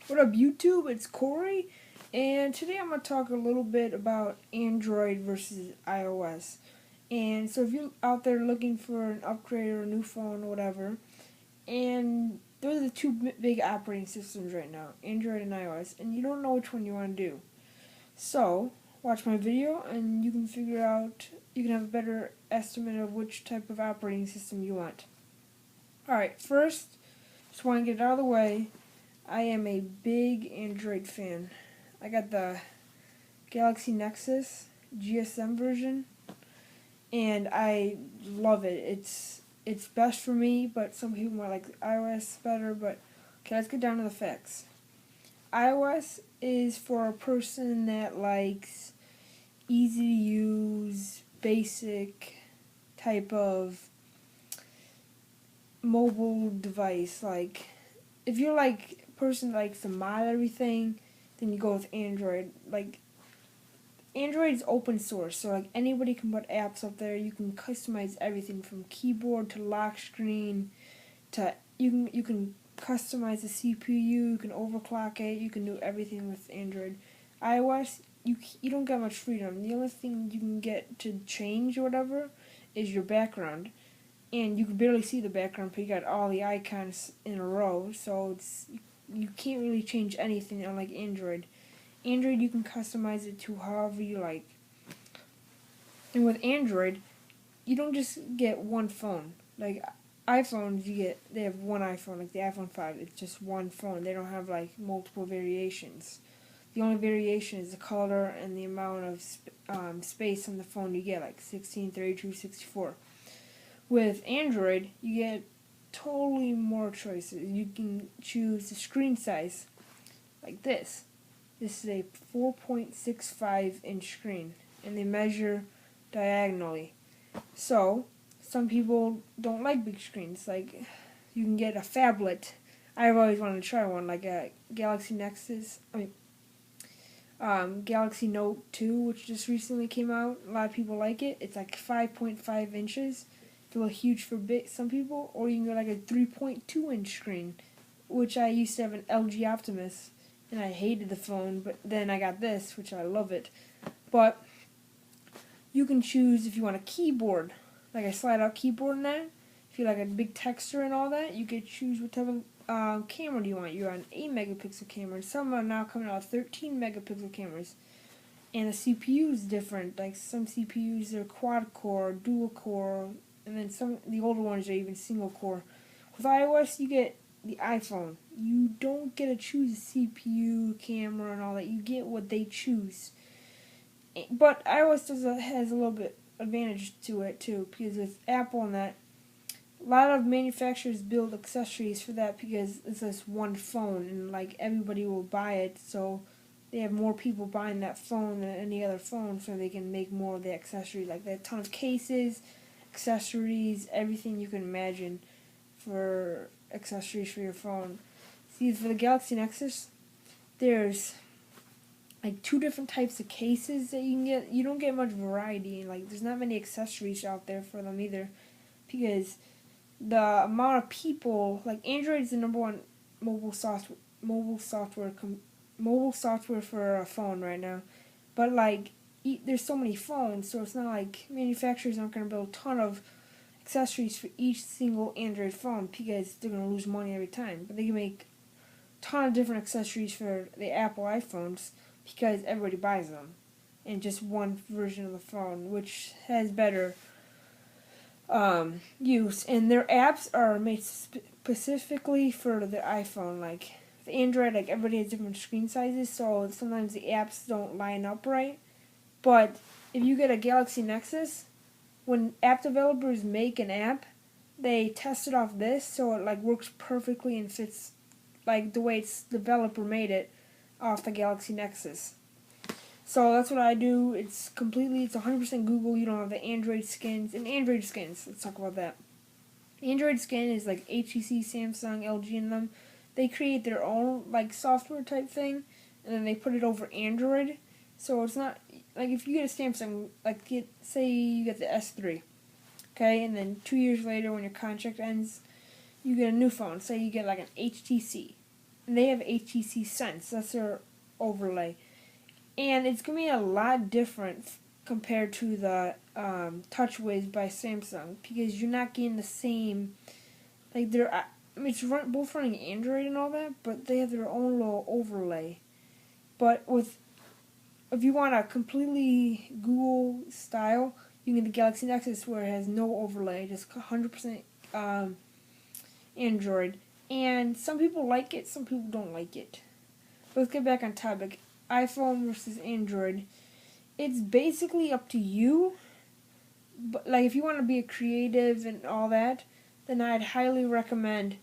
What up, YouTube? It's Corey, and today I'm going to talk a little bit about Android versus iOS. And so, if you're out there looking for an upgrade or a new phone or whatever, and those are the two big operating systems right now, Android and iOS, and you don't know which one you want to do. So, watch my video and you can figure out, you can have a better estimate of which type of operating system you want. Alright, first, just want to get it out of the way. I am a big Android fan. I got the Galaxy Nexus GSM version, and I love it. It's best for me, but some people might like iOS better. But okay, let's get down to the facts. iOS is for a person that likes easy to use, basic type of mobile device. Like if you're like a person that likes to mod everything, then you go with Android. Like Android is open source, so like anybody can put apps up there. You can customize everything from keyboard to lock screen to you can customize the CPU. You can overclock it. You can do everything with Android. iOS, you don't get much freedom. The only thing you can get to change or whatever is your background, and you can barely see the background because you got all the icons in a row. So you can't really change anything unlike Android. Android, you can customize it to however you like. And with Android, you don't just get one phone. Like iPhones, they have one iPhone, like the iPhone 5. It's just one phone. They don't have like multiple variations. The only variation is the color and the amount of space on the phone you get, like 16, 32, 64. With Android, you get totally more choices. You can choose the screen size, like this. This is a 4.65-inch screen, and they measure diagonally. So, some people don't like big screens. Like, you can get a phablet. I've always wanted to try one, like a Galaxy Nexus. Galaxy Note 2, which just recently came out. A lot of people like it. It's like 5.5 inches. It's a little huge for some people. Or you can get like a 3.2-inch screen, which I used to have an LG Optimus, and I hated the phone, but then I got this, which I love it. But you can choose if you want a keyboard, like a slide-out keyboard in that. If you like a big texture and all that, you could choose what type of camera do you want. You're on 8-megapixel camera. Some are now coming out with 13-megapixel cameras. And the CPU is different. Like some CPUs are quad-core, dual-core, and then the older ones are even single-core. With iOS, you get the iPhone. You don't get to choose a CPU, camera, and all that. You get what they choose. But iOS has a little bit advantage to it too, because with Apple and that, a lot of manufacturers build accessories for that because it's just one phone and like everybody will buy it, so they have more people buying that phone than any other phone, so they can make more of the accessories. Like they have a ton of cases, accessories, everything you can imagine for accessories for your phone. See, for the Galaxy Nexus, there's like two different types of cases that you can get. You don't get much variety, and like there's not many accessories out there for them either, because the amount of people, like Android is the number one mobile software for a phone right now, but like there's so many phones, so it's not like manufacturers aren't going to build a ton of accessories for each single Android phone because they're going to lose money every time. But they can make a ton of different accessories for the Apple iPhones because everybody buys them in just one version of the phone, which has better use. And their apps are made specifically for the iPhone. Like the Android, like everybody has different screen sizes, so sometimes the apps don't line up right. But if you get a Galaxy Nexus, when app developers make an app, they test it off this so it like works perfectly and fits like the way its developer made it off the Galaxy Nexus. So that's what I do. It's 100% Google. You don't have the Android skins. And Android skins, let's talk about that. Android skin is like HTC, Samsung, LG in them. They create their own like software type thing, and then they put it over Android. So it's not like if you get a Samsung, like say you get the S3, okay, and then 2 years later when your contract ends, you get a new phone. Say you get like an HTC. and they have HTC Sense. That's their overlay, and it's gonna be a lot different compared to the TouchWiz by Samsung because you're not getting the same. Like they're, I mean, both running Android and all that, but they have their own little overlay. But if you want a completely Google style, you can get the Galaxy Nexus where it has no overlay, just 100% Android. And some people like it, some people don't like it. But let's get back on topic. iPhone versus Android. It's basically up to you. But like if you want to be a creative and all that, then I'd highly recommend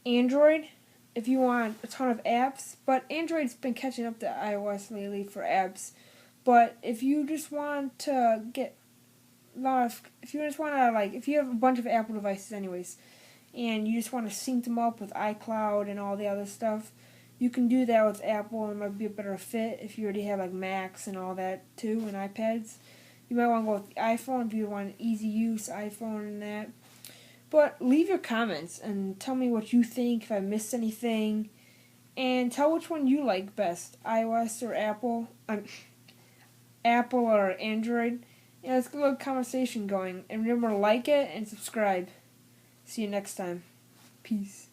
Android if you want a ton of apps. But Android's been catching up to iOS lately for apps. But if you just want to get a lot of, if you just want to like, if you have a bunch of Apple devices anyways, and you just want to sync them up with iCloud and all the other stuff, you can do that with Apple and it might be a better fit if you already have like Macs and all that too and iPads. You might want to go with the iPhone if you want an easy use iPhone and that. But leave your comments and tell me what you think, if I missed anything, and tell which one you like best, iOS or Apple. Apple or Android. Yeah, let's get a little conversation going. And remember to like it and subscribe. See you next time. Peace.